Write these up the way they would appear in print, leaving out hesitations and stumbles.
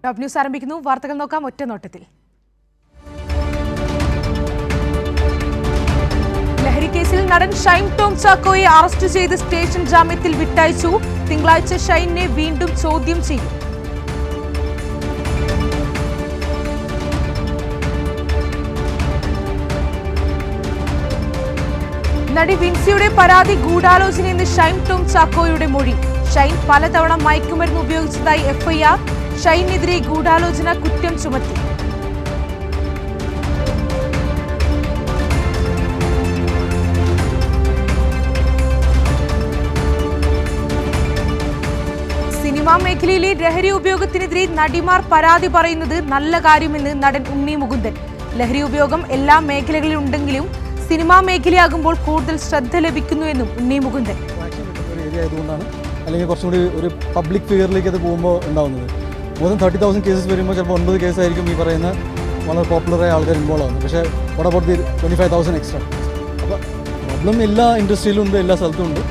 Top news ആരംഭിക്കുന്നു. വാർത്തകൾ നോക്കാം ഒറ്റ നോട്ടത്തിൽ. ലഹരി കേസിൽ നടൻ ഷൈൻ ടോം ചാക്കോയെ അറസ്റ്റ് ചെയ്ത് സ്റ്റേഷൻ ജാമ്യത്തിൽ വിട്ടയച്ചു. തിങ്കളാഴ്ച ഷൈനെ വീണ്ടും ചോദ്യം ചെയ്യും. നടി വിൻസിയുടെ പരാതി ഗൂഢാലോചനയെന്ന് ഷൈൻ ടോം ചാക്കോയുടെ മൊഴി. ഷൈൻ പലതവണ മയക്കുമരുന്ന് ഉപയോഗിച്ചതായി എഫ്ഐആർ. ഷൈനെതിരെ ഗൂഢാലോചന കുറ്റം ചുമത്തി. സിനിമാ മേഖലയിലെ ലഹരി ഉപയോഗത്തിനെതിരെ നടിമാർ പരാതി പറയുന്നത് നല്ല കാര്യമെന്ന് നടൻ ഉണ്ണി മുകുന്ദൻ. ലഹരി ഉപയോഗം എല്ലാ മേഖലകളിലും ഉണ്ടെങ്കിലും സിനിമാ മേഖലയാകുമ്പോൾ കൂടുതൽ ശ്രദ്ധ ലഭിക്കുന്നുവെന്നും ഉണ്ണി മുകുന്ദൻ. അല്ലെങ്കിൽ കുറച്ചും കൂടി ഒരു പബ്ലിക് ഫിഗറിലേക്ക് അത് പോകുമ്പോൾ ഉണ്ടാകുന്നത് മോർ ദാൻ 30,000 കേസസ് വരുമ്പോൾ ചിലപ്പോൾ 9 കേസായിരിക്കും ഈ പറയുന്ന വളരെ പോപ്പുലറായ ആൾക്കാർ ഇൻവോൾവ് ആകുന്നത്. പക്ഷേ വാട്ട് അബൌട്ട് ദി 25,000 എക്സ്ട്രാ? അപ്പോൾ പ്രോബ്ലം എല്ലാ ഇൻഡസ്ട്രിയിലും ഉണ്ട്, എല്ലാ സ്ഥലത്തും ഉണ്ട്.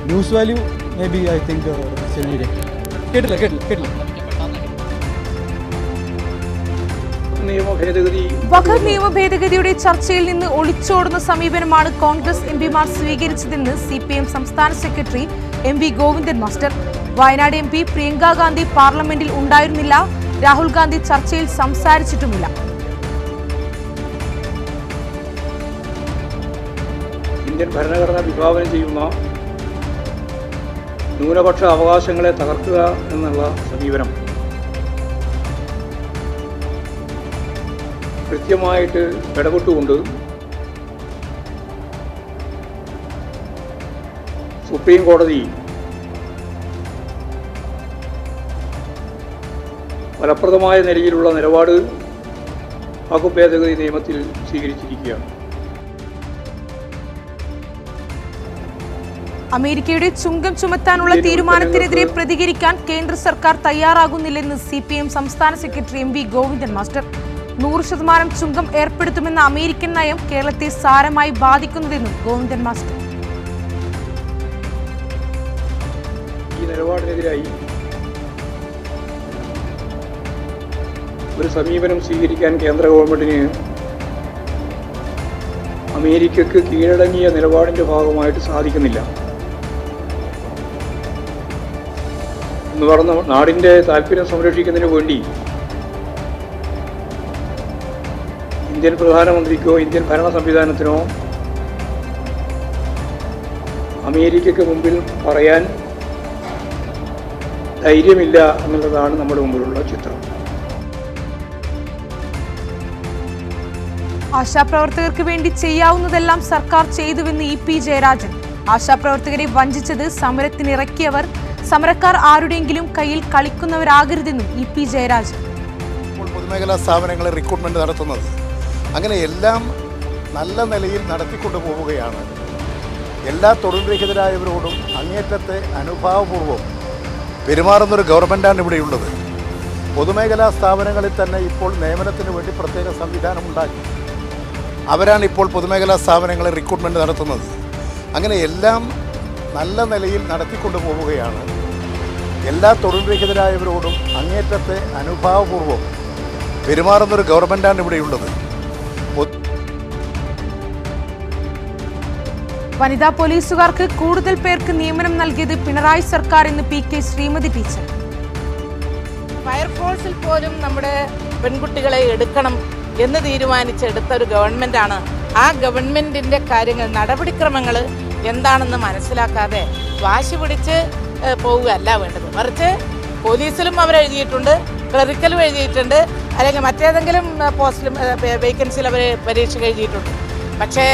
News value may be I think കേട്ടില്ല. വഖഫ് നിയമ ഭേദഗതിയുടെ ചർച്ചയിൽ നിന്ന് ഒളിച്ചോടുന്ന സമീപനമാണ് കോൺഗ്രസ് എംപിമാർ സ്വീകരിച്ചതെന്ന് CPM സംസ്ഥാന secretary MP Govindan master. Wayanad MP Priyanka Gandhi പാർലമെന്റിൽ ഉണ്ടായിരുന്നില്ല. രാഹുൽ ഗാന്ധി ചർച്ചയിൽ സംസാരിച്ചിട്ടുമില്ല. ഇന്ത്യൻ ഭരണഘടന വിഭാവനം ചെയ്യുന്ന ന്യൂനപക്ഷ അവകാശങ്ങളെ തകർക്കുക എന്നുള്ള സമീപനം കൃത്യമായിട്ട് ഇടപെട്ടുകൊണ്ട് സുപ്രീം കോടതി ഫലപ്രദമായ നിലയിലുള്ള നിലപാട് വഖഫ് ഭേദഗതി നിയമത്തിൽ സ്വീകരിച്ചിരിക്കുകയാണ്. അമേരിക്കയുടെ ചുങ്കം ചുമത്താനുള്ള തീരുമാനത്തിനെതിരെ പ്രതികരിക്കാൻ കേന്ദ്ര സർക്കാർ തയ്യാറാകുന്നില്ലെന്ന് CPM സംസ്ഥാന സെക്രട്ടറി MP ഗോവിന്ദൻ മാസ്റ്റർ. 100% ചുങ്കം ഏർപ്പെടുത്തുമെന്ന അമേരിക്കൻ നയം കേരളത്തെ സാരമായി ബാധിക്കുന്നതെന്നും ഗോവിന്ദൻ മാസ്റ്റർ. ഈ നിലപാടിനെതിരായി ഒരു സമീപനം സ്വീകരിക്കാൻ കേന്ദ്ര ഗവൺമെന്റിന് അമേരിക്കക്ക് കീഴടങ്ങിയ നിലപാടിന്റെ ഭാഗമായിട്ട് സാധിക്കുന്നില്ല എന്ന് പറഞ്ഞ നാടിന്റെ താല്പര്യം സംരക്ഷിക്കുന്നതിന് വേണ്ടി ഇന്ത്യൻ പ്രധാനമന്ത്രിക്കോ ഇന്ത്യൻ ഭരണ സംവിധാനത്തിനോ അമേരിക്കയ്ക്ക് മുമ്പിൽ പറയാൻ ധൈര്യമില്ല എന്നുള്ളതാണ് നമ്മുടെ മുമ്പിലുള്ള ചിത്രം. ആശാപ്രവർത്തകർക്ക് വേണ്ടി ചെയ്യാവുന്നതെല്ലാം സർക്കാർ ചെയ്തുവെന്ന് EP ജയരാജൻ. ആശാപ്രവർത്തകരെ വഞ്ചിച്ചത് സമരത്തിനിറക്കിയവർ. സമരക്കാർ ആരുടെയെങ്കിലും കയ്യിൽ കളിക്കുന്നവരാകരുതെന്നും EP ജയരാജൻ. പൊതുമേഖലാ സ്ഥാപനങ്ങളെ റിക്രൂട്ട്മെന്റ് നടത്തുന്നത് അങ്ങനെ എല്ലാം നല്ല നിലയിൽ നടത്തിക്കൊണ്ടു പോവുകയാണ്. എല്ലാ തൊഴിൽ രഹിതരായവരോടും അങ്ങേറ്റത്തെ അനുഭാവപൂർവ്വം പെരുമാറുന്നൊരു ഗവൺമെൻറ്റാണ് ഇവിടെയുള്ളത്. പൊതുമേഖലാ സ്ഥാപനങ്ങളിൽ തന്നെ ഇപ്പോൾ നിയമനത്തിന് വേണ്ടി പ്രത്യേക സംവിധാനം ഉണ്ടാക്കി. അവരാണ് ഇപ്പോൾ പൊതുമേഖലാ സ്ഥാപനങ്ങളെ റിക്രൂട്ട്മെന്റ് നടത്തുന്നത്. അങ്ങനെ എല്ലാം നല്ല നിലയിൽ നടത്തിക്കൊണ്ടു പോവുകയാണ്. എല്ലാ തൊഴിൽ രഹിതരായവരോടും അങ്ങേറ്റത്തെ അനുഭാവപൂർവ്വം പെരുമാറുന്നൊരു ഗവൺമെൻറ്റാണ് ഇവിടെയുള്ളത്. വനിതാ പോലീസുകാർക്ക് കൂടുതൽ പേർക്ക് നിയമനം നൽകിയത് പിണറായി സർക്കാർ എന്ന് PK ശ്രീമതി ടീച്ചർ. ഫയർഫോഴ്സിൽ പോലും നമ്മുടെ പെൺകുട്ടികളെ എടുക്കണം എന്ന് തീരുമാനിച്ചെടുത്ത ഒരു ഗവൺമെൻറ്റാണ്. ആ ഗവൺമെൻറ്റിൻ്റെ കാര്യങ്ങൾ നടപടിക്രമങ്ങൾ എന്താണെന്ന് മനസ്സിലാക്കാതെ വാശി പിടിച്ച് പോവുകയല്ല വേണ്ടത്. മറിച്ച് പോലീസിലും അവരെഴുതിയിട്ടുണ്ട്, ക്ലറിക്കലും എഴുതിയിട്ടുണ്ട്, അല്ലെങ്കിൽ മറ്റേതെങ്കിലും പോസ്റ്റിലും വേക്കൻസിയിൽ അവർ പരീക്ഷ എഴുതിയിട്ടുണ്ട്. പക്ഷേ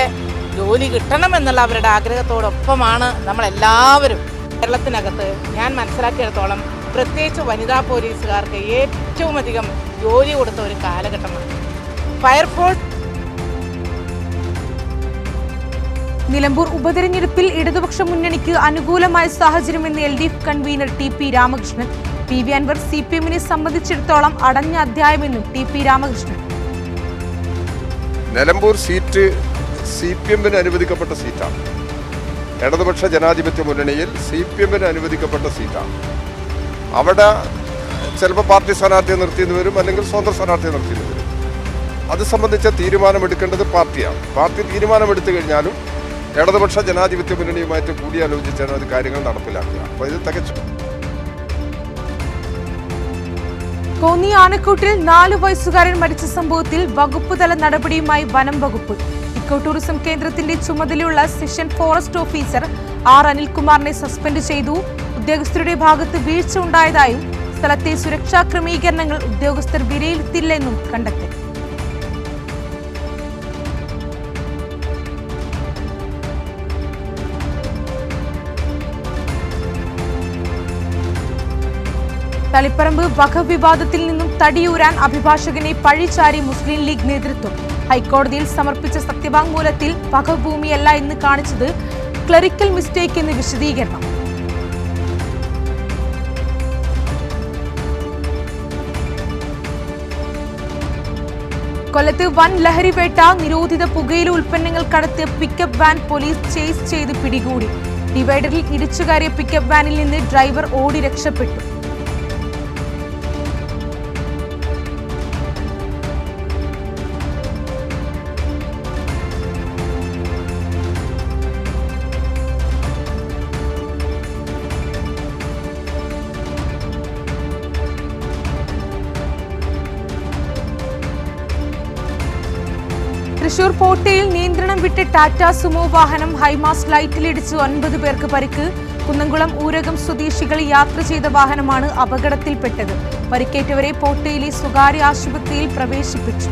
ജോലി കിട്ടണമെന്നുള്ള അവരുടെ ആഗ്രഹത്തോടൊപ്പമാണ് നമ്മളെല്ലാവരും. കേരളത്തിനകത്ത് ഞാൻ മനസ്സിലാക്കിയിടത്തോളം പ്രത്യേകിച്ച് വനിതാ പോലീസുകാർക്ക് ഏറ്റവും അധികം ജോലി കൊടുത്ത ഒരു കാലഘട്ടമാണ് ഫയർഫോഴ്സ്. നിലമ്പൂർ ഉപതെരഞ്ഞെടുപ്പിൽ ഇടതുപക്ഷ മുന്നണിക്ക് അനുകൂലമായ സാഹചര്യമെന്ന് LDF കൺവീനർ TP രാമകൃഷ്ണൻ. PV അൻവർ CPM-നെ സംബന്ധിച്ചിടത്തോളം അടഞ്ഞ അധ്യായമെന്നും TP രാമകൃഷ്ണൻ. നിലമ്പൂർ സീറ്റ് CPM-ന് അനുവദിക്കപ്പെട്ട സീറ്റാണ്. ഇടതുപക്ഷ ജനാധിപത്യ മുന്നണിയിൽ CPM-ന് അനുവദിക്കപ്പെട്ട സീറ്റാണ്. അവിടെ ചിലപ്പോൾ പാർട്ടി സ്ഥാനാർത്ഥിയെ നിർത്തിയെന്ന് വരും, അല്ലെങ്കിൽ സ്വതന്ത്ര സ്ഥാനാർത്ഥിയെ നിർത്തിയെന്ന് വരും. അത് സംബന്ധിച്ച തീരുമാനമെടുക്കേണ്ടത് പാർട്ടിയാണ്. പാർട്ടി തീരുമാനമെടുത്തു കഴിഞ്ഞാലും ഇടതുപക്ഷ ജനാധിപത്യ മുന്നണിയുമായിട്ട് കൂടിയാലോചിച്ചാണ് അത് കാര്യങ്ങൾ നടപ്പിലാക്കുക. അപ്പോൾ ഇത് തികച്ചും കോന്നി ആനക്കൂട്ടിൽ 4 വയസ്സുകാരൻ മരിച്ച സംഭവത്തിൽ വകുപ്പ് തല നടപടിയുമായി വനം വകുപ്പ്. ഇക്കോ ടൂറിസം കേന്ദ്രത്തിന്റെ ചുമതലയുള്ള സെഷൻ ഫോറസ്റ്റ് ഓഫീസർ ആർ അനിൽകുമാറിനെ സസ്പെൻഡ് ചെയ്തു. ഉദ്യോഗസ്ഥരുടെ ഭാഗത്ത് വീഴ്ച ഉണ്ടായതായും സ്ഥലത്തെ സുരക്ഷാ ക്രമീകരണങ്ങൾ ഉദ്യോഗസ്ഥർ വിലയിരുത്തില്ലെന്നും കണ്ടെത്തി. തളിപ്പറമ്പ് വഖഫ് വിവാദത്തിൽ നിന്നും തടിയൂരാൻ അഭിഭാഷകനെ പഴിചാരി മുസ്ലിം ലീഗ് നേതൃത്വം. ഹൈക്കോടതിയിൽ സമർപ്പിച്ച സത്യവാങ്മൂലത്തിൽ വഖഫ് ഭൂമിയല്ല എന്ന് കാണിച്ചത് ക്ലറിക്കൽ മിസ്റ്റേക്ക് എന്ന് വിശദീകരണം. കൊല്ലത്ത് വൻ ലഹരിവേട്ട. നിരോധിത പുകയില ഉൽപ്പന്നങ്ങൾ കടത്തിയ പിക്കപ്പ് വാൻ പോലീസ് ചേസ് ചെയ്ത് പിടികൂടി. ഡിവൈഡറിൽ ഇടിച്ചുകയറിയ പിക്കപ്പ് വാനിൽ നിന്ന് ഡ്രൈവർ ഓടി രക്ഷപ്പെട്ടു. തൃശൂർ പോട്ടയിൽ നിയന്ത്രണം വിട്ട് ടാറ്റ സുമോ വാഹനം ഹൈമാസ്റ്റ് ലൈറ്റിലിടിച്ച് 9 പേർക്ക് പരിക്ക്. കുന്നംകുളം ഊരകം സ്വദേശികൾ യാത്ര ചെയ്ത വാഹനമാണ് അപകടത്തിൽപ്പെട്ടത്. പരിക്കേറ്റവരെ പോട്ടയിലെ സ്വകാര്യ ആശുപത്രിയിൽ പ്രവേശിപ്പിച്ചു.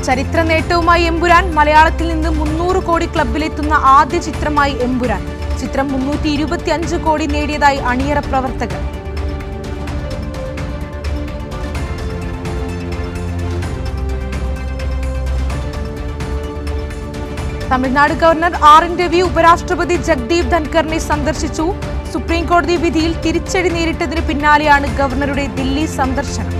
ചരിത്ര നേട്ടവുമായി എമ്പുരാൻ. മലയാളത്തിൽ നിന്ന് 300 കോടി ക്ലബിലെത്തുന്ന ആദ്യ ചിത്രമായി എമ്പുരാൻ. ചിത്രം 325 കോടി നേടിയതായി അണിയറ പ്രവർത്തകർ. തമിഴ്നാട് ഗവർണർ ആർ.എൻ. രവി ഉപരാഷ്ട്രപതി ജഗ്ദീപ് ധൻഖറിനെ സന്ദർശിച്ചു. സുപ്രീംകോടതി വിധിയിൽ തിരിച്ചടി നേരിട്ടതിന് പിന്നാലെയാണ് ഗവർണറുടെ ദില്ലി സന്ദർശനം.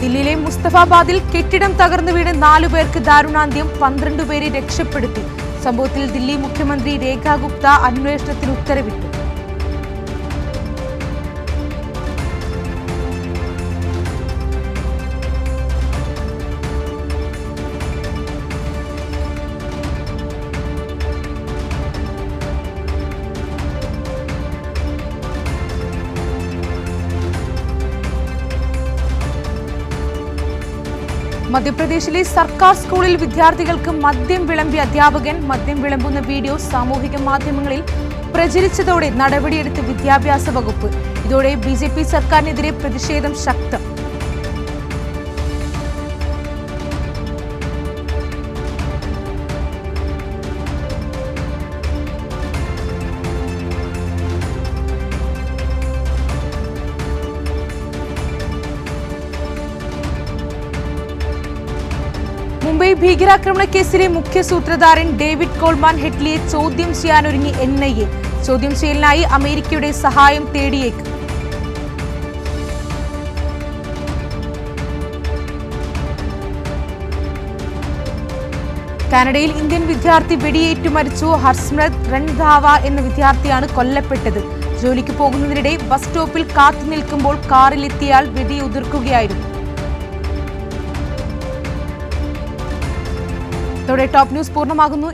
ദില്ലിയിലെ മുസ്തഫാബാദിൽ കെട്ടിടം തകർന്നു വീണ് 4 പേർക്ക് ദാരുണാന്ത്യം. 12 പേരെ രക്ഷപ്പെടുത്തി. സംഭവത്തിൽ ദില്ലി മുഖ്യമന്ത്രി രേഖ ഗുപ്ത അന്വേഷണത്തിന് ഉത്തരവിട്ടു. മധ്യപ്രദേശിലെ സർക്കാർ സ്കൂളിൽ വിദ്യാർത്ഥികൾക്ക് മദ്യം വിളമ്പിയ അധ്യാപകൻ. മദ്യം വിളമ്പുന്ന വീഡിയോ സാമൂഹിക മാധ്യമങ്ങളിൽ പ്രചരിച്ചതോടെ നടപടിയെടുത്ത് വിദ്യാഭ്യാസ വകുപ്പ്. ഇതോടെ ബി.ജെ.പി. സർക്കാരിനെതിരെ പ്രതിഷേധം ശക്തം. മുംബൈ ഭീകരാക്രമണ കേസിലെ മുഖ്യ സൂത്രധാരൻ ഡേവിഡ് കോൾമാൻ ഹെഡ്ലിയെ ചോദ്യം ചെയ്യാനൊരുങ്ങി NIA. ചോദ്യം ചെയ്യലിനായി അമേരിക്കയുടെ സഹായം തേടിയേക്കും. കാനഡയിൽ ഇന്ത്യൻ വിദ്യാർത്ഥി വെടിയേറ്റു മരിച്ചു. ഹർസ്മ്രത് റൺധാവ എന്ന വിദ്യാർത്ഥിയാണ് കൊല്ലപ്പെട്ടത്. ജോലിക്ക് പോകുന്നതിനിടെ ബസ് സ്റ്റോപ്പിൽ കാത്തു നിൽക്കുമ്പോൾ കാറിലെത്തിയാൽ വെടിയുതിർക്കുകയായിരുന്നു. ഇതോടെ ടോപ്പ് ന്യൂസ് പൂർണ്ണമാകുന്നു.